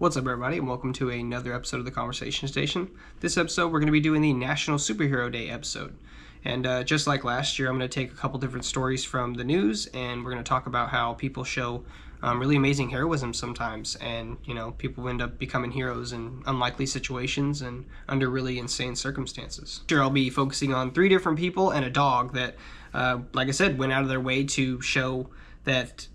What's up, everybody, and welcome to another episode of the Conversation Station. This episode, we're going to be doing the National Superhero Day episode. And just like last year, I'm going to take a couple different stories from the news, and we're going to talk about how people show really amazing heroism sometimes, and people end up becoming heroes in unlikely situations and under really insane circumstances. Here, I'll be focusing on 3 different people and a dog that, like I said, went out of their way to show that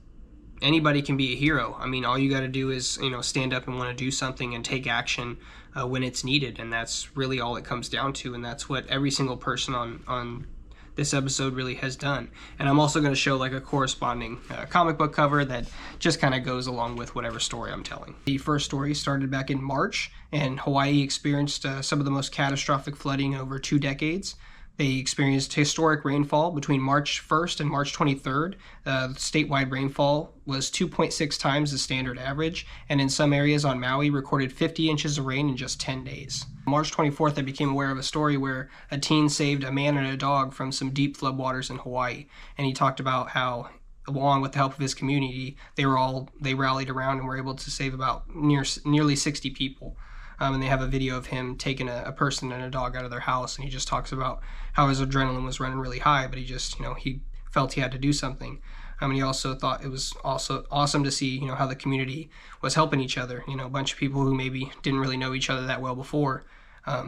anybody can be a hero. I mean, all you got to do is, stand up and want to do something and take action when it's needed. And that's really all it comes down to. And that's what every single person on this episode really has done. And I'm also going to show like a corresponding comic book cover that just kind of goes along with whatever story I'm telling. The first story started back in March, and Hawaii experienced some of the most catastrophic flooding in over 2 decades. They experienced historic rainfall between March 1st and March 23rd. Statewide rainfall was 2.6 times the standard average, and in some areas on Maui recorded 50 inches of rain in just 10 days. March 24th, I became aware of a story where a teen saved a man and a dog from some deep floodwaters in Hawaii, and he talked about how, along with the help of his community, they rallied around and were able to save about nearly 60 people. And they have a video of him taking a person and a dog out of their house, and he just talks about how his adrenaline was running really high, but he just, he felt he had to do something. And he also thought it was also awesome to see, how the community was helping each other. A bunch of people who maybe didn't really know each other that well before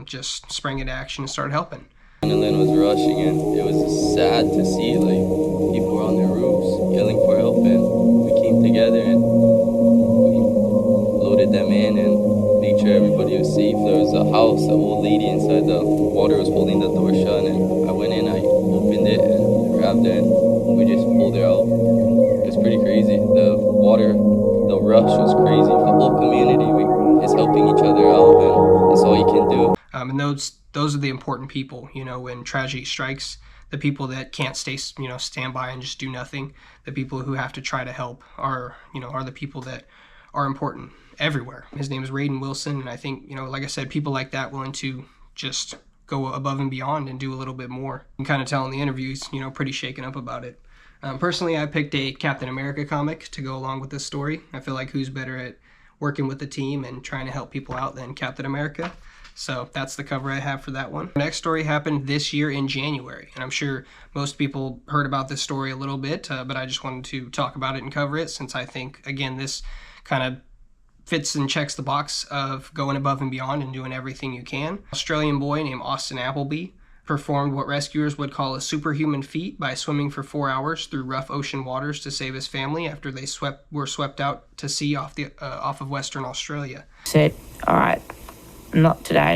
just sprang into action and started helping. Adrenaline was rushing, and it was just sad to see, people were on their roofs yelling for help, and we came together and we loaded them in and made sure everybody was safe. There was a house, an old lady inside, the water was holding the door shut, and I went in, I opened it and grabbed her, and we just pulled her out. It was pretty crazy. The water, the rush was crazy. The whole community is helping each other out, and that's all you can do. And those are the important people, when tragedy strikes. The people that can't stand by and just do nothing. The people who have to try to help are the people that are important everywhere. His name is Raiden Wilson, and I think, like I said, people like that willing to just go above and beyond and do a little bit more. You can kind of tell in the interviews, pretty shaken up about it. Personally, I picked a Captain America comic to go along with this story. I feel like who's better at working with the team and trying to help people out than Captain America. So that's the cover I have for that one. The next story happened this year in January, and I'm sure most people heard about this story a little bit, but I just wanted to talk about it and cover it since I think, again, this kind of fits and checks the box of going above and beyond and doing everything you can. An Australian boy named Austin Appleby performed what rescuers would call a superhuman feat by swimming for 4 hours through rough ocean waters to save his family after they were swept out to sea off of Western Australia. Said, all right, not today. I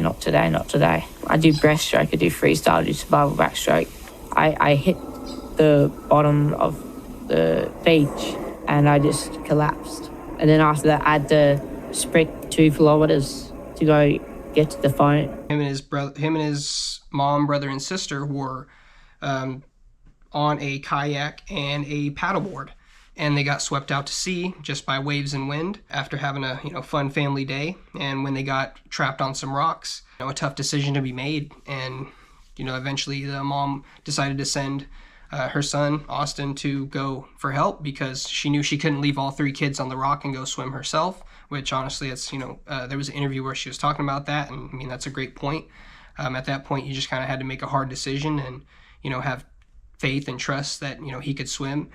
do breaststroke, I do freestyle, I do survival backstroke. I hit the bottom of the beach and I just collapsed. And then after that, I had to sprint 2 kilometers to go get to the phone. Him and his mom, brother, and sister were on a kayak and a paddleboard, and they got swept out to sea just by waves and wind after having a fun family day. And when they got trapped on some rocks, a tough decision to be made, and eventually the mom decided to send her son, Austin, to go for help because she knew she couldn't leave all 3 kids on the rock and go swim herself, which honestly, it's, there was an interview where she was talking about that, and I mean, that's a great point. At that point, you just kind of had to make a hard decision and, have faith and trust that, he could swim.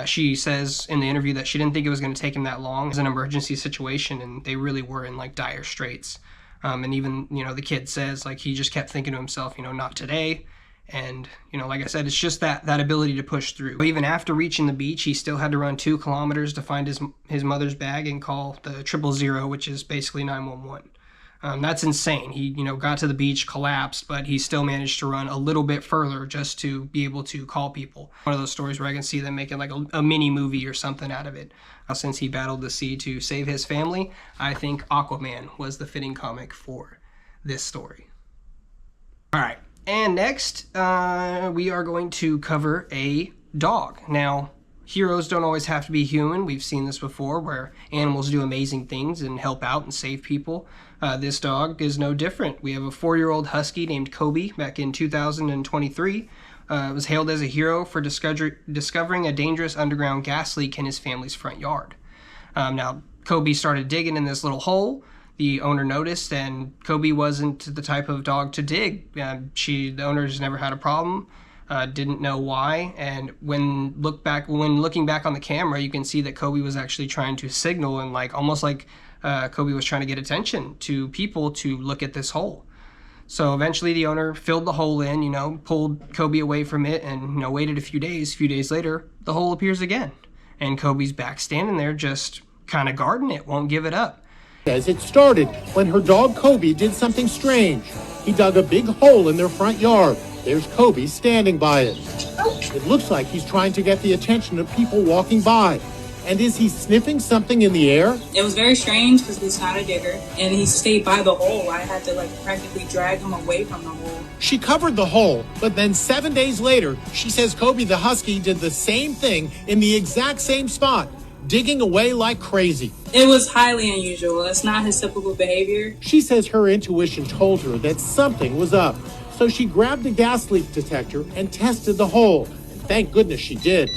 She says in the interview that she didn't think it was going to take him that long. It was an emergency situation, and they really were in dire straits. And even, the kid says, he just kept thinking to himself, not today. And, like I said, it's just that ability to push through. Even after reaching the beach, he still had to run 2 kilometers to find his mother's bag and call the 000, which is basically 911. That's insane. He, got to the beach, collapsed, but he still managed to run a little bit further just to be able to call people. One of those stories where I can see them making like a mini movie or something out of it. Since he battled the sea to save his family, I think Aquaman was the fitting comic for this story. All right. And next, we are going to cover a dog. Now, heroes don't always have to be human. We've seen this before where animals do amazing things and help out and save people. This dog is no different. We have a 4-year-old husky named Kobe back in 2023. Was hailed as a hero for discovering a dangerous underground gas leak in his family's front yard. Now, Kobe started digging in this little hole. The owner noticed, and Kobe wasn't the type of dog to dig. The owner's never had a problem, didn't know why. And when looking back on the camera, you can see that Kobe was actually trying to signal, and almost like Kobe was trying to get attention to people to look at this hole. So eventually the owner filled the hole in, pulled Kobe away from it, and waited a few days. A few days later, the hole appears again, and Kobe's back standing there, just kind of guarding it, won't give it up. Says it started when her dog Kobe did something strange. He dug a big hole in their front yard. There's Kobe standing by it. It looks like he's trying to get the attention of people walking by. And is he sniffing something in the air? It was very strange because he's not a digger, and he stayed by the hole. I had to practically drag him away from the hole. She covered the hole, but then 7 days later, she says Kobe the Husky did the same thing in the exact same spot, digging away like crazy. It was highly unusual. It's not his typical behavior. She says her intuition told her that something was up. So she grabbed a gas leak detector and tested the hole. And thank goodness she did.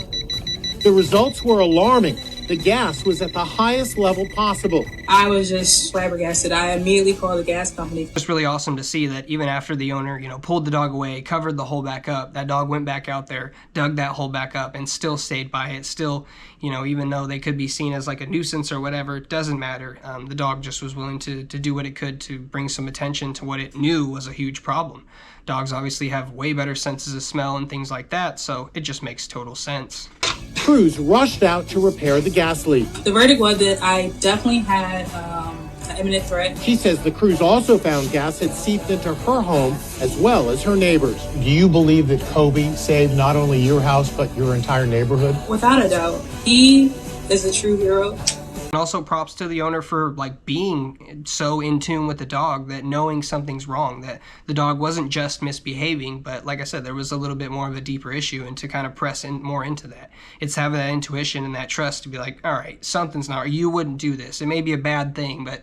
The results were alarming. The gas was at the highest level possible. I was just flabbergasted. I immediately called the gas company. It's really awesome to see that even after the owner, pulled the dog away, covered the hole back up, that dog went back out there, dug that hole back up, and still stayed by it. Still, even though they could be seen as like a nuisance or whatever, it doesn't matter. The dog just was willing to do what it could to bring some attention to what it knew was a huge problem. Dogs obviously have way better senses of smell and things like that, so it just makes total sense. Crews rushed out to repair the gas leak. The verdict was that I definitely had an imminent threat. She says the crews also found gas had seeped into her home as well as her neighbors. Do you believe that Kobe saved not only your house but your entire neighborhood? Without a doubt. He is a true hero. And also props to the owner for being so in tune with the dog, that knowing something's wrong, that the dog wasn't just misbehaving, but like I said, there was a little bit more of a deeper issue, and to kind of press in more into that. It's having that intuition and that trust to be like, all right, something's not, you wouldn't do this. It may be a bad thing, but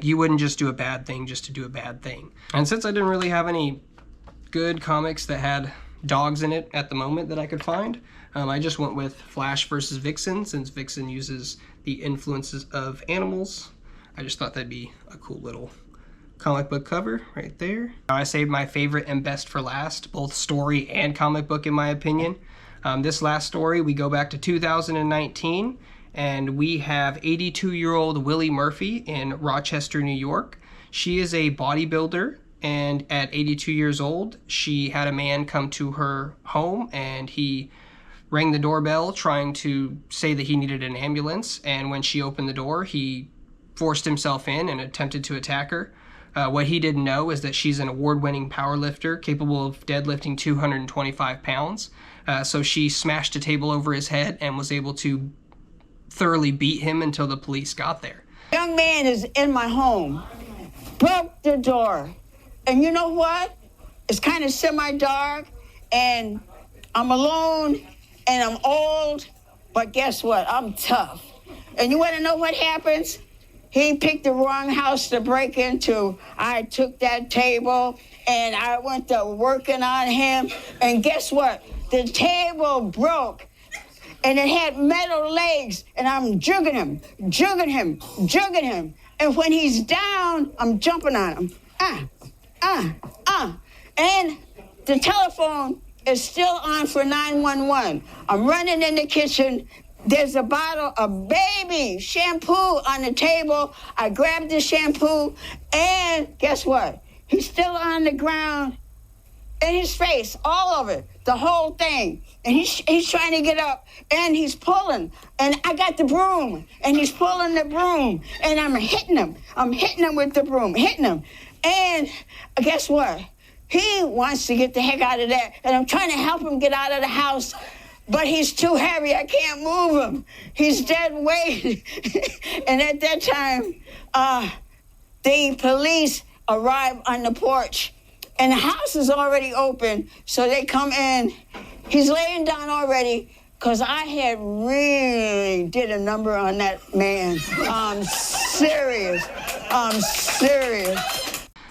you wouldn't just do a bad thing just to do a bad thing. And since I didn't really have any good comics that had dogs in it at the moment that I could find, I just went with Flash versus Vixen, since Vixen uses the influences of animals. I just thought that'd be a cool little comic book cover right there. I saved my favorite and best for last, both story and comic book in my opinion. This last story, we go back to 2019, and we have 82-year-old Willie Murphy in Rochester, New York. She is a bodybuilder, and at 82 years old, she had a man come to her home, and he rang the doorbell trying to say that he needed an ambulance, and when she opened the door, he forced himself in and attempted to attack her. What he didn't know is that she's an award-winning powerlifter capable of deadlifting 225 pounds. So she smashed a table over his head and was able to thoroughly beat him until the police got there. Young man is in my home, broke the door. And you know what? It's kind of semi-dark, and I'm alone, and I'm old, but guess what? I'm tough. And you want to know what happens? He picked the wrong house to break into. I took that table, and I went to working on him, and guess what? The table broke, and it had metal legs, and I'm jugging him. And when he's down, I'm jumping on him. And the telephone is still on for 911. I'm running in the kitchen. There's a bottle of baby shampoo on the table. I grabbed the shampoo, and guess what? He's still on the ground, in his face, all of it, the whole thing. And he's trying to get up, and he's pulling. And I got the broom, and he's pulling the broom, and I'm hitting him. I'm hitting him with the broom, hitting him. And guess what? He wants to get the heck out of there, and I'm trying to help him get out of the house, but he's too heavy. I can't move him. He's dead weight. And at that time, the police arrive on the porch, and the house is already open, so they come in. He's laying down already, because I had really did a number on that man. I'm serious.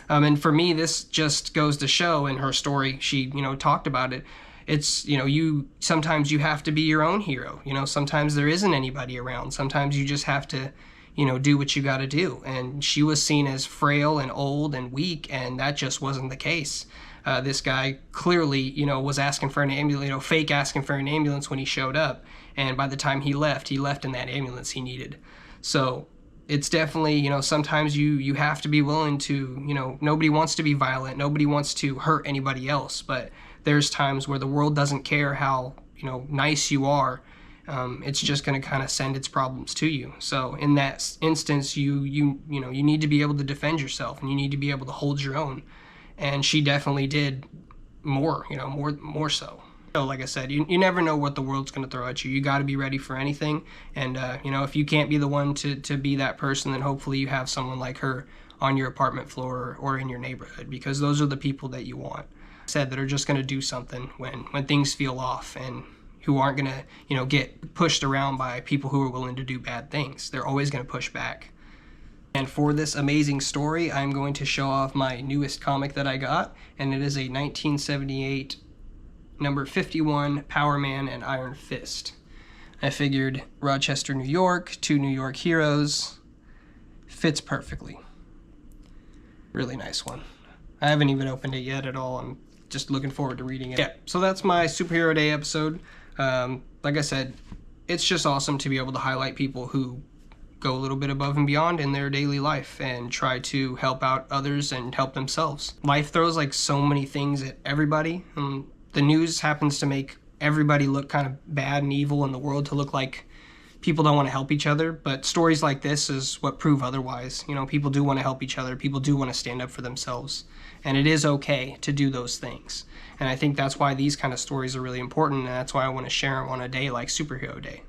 And for me, this just goes to show, in her story, she, talked about it. It's, sometimes you have to be your own hero. Sometimes there isn't anybody around. Sometimes you just have to, do what you got to do. And she was seen as frail and old and weak, and that just wasn't the case. This guy clearly, was asking for an ambulance, fake asking for an ambulance when he showed up. And by the time he left in that ambulance he needed. So it's definitely, sometimes you have to be willing to, nobody wants to be violent. Nobody wants to hurt anybody else. But there's times where the world doesn't care how, nice you are. It's just going to kind of send its problems to you. So in that instance, you need to be able to defend yourself, and you need to be able to hold your own. And she definitely did more so. So like I said, you never know what the world's going to throw at you. You got to be ready for anything. And, if you can't be the one to be that person, then hopefully you have someone like her on your apartment floor or in your neighborhood, because those are the people that you want. Said that are just going to do something when things feel off, and who aren't going to, get pushed around by people who are willing to do bad things. They're always going to push back. And for this amazing story, I'm going to show off my newest comic that I got, and it is a 1978 number 51 Power Man and Iron Fist. I figured Rochester, New York, 2 New York heroes, fits perfectly. Really nice one. I haven't even opened it yet at all. I'm just looking forward to reading it. Yeah, so that's my Superhero Day episode. Like I said, it's just awesome to be able to highlight people who go a little bit above and beyond in their daily life and try to help out others and help themselves. Life throws like so many things at everybody, and the news happens to make everybody look kind of bad and evil, in the world to look like people don't want to help each other. But stories like this is what prove otherwise. People do want to help each other. People do want to stand up for themselves. And it is okay to do those things. And I think that's why these kind of stories are really important, and that's why I want to share them on a day like Superhero Day.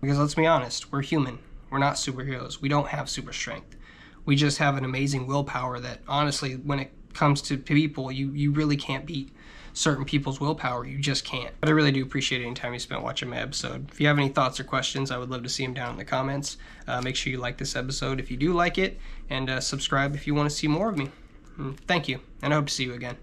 Because let's be honest, we're human. We're not superheroes. We don't have super strength. We just have an amazing willpower that, honestly, when it comes to people, you really can't beat certain people's willpower. You just can't. But I really do appreciate any time you spent watching my episode. If you have any thoughts or questions, I would love to see them down in the comments. Make sure you like this episode if you do like it, and subscribe if you want to see more of me. Thank you, and I hope to see you again.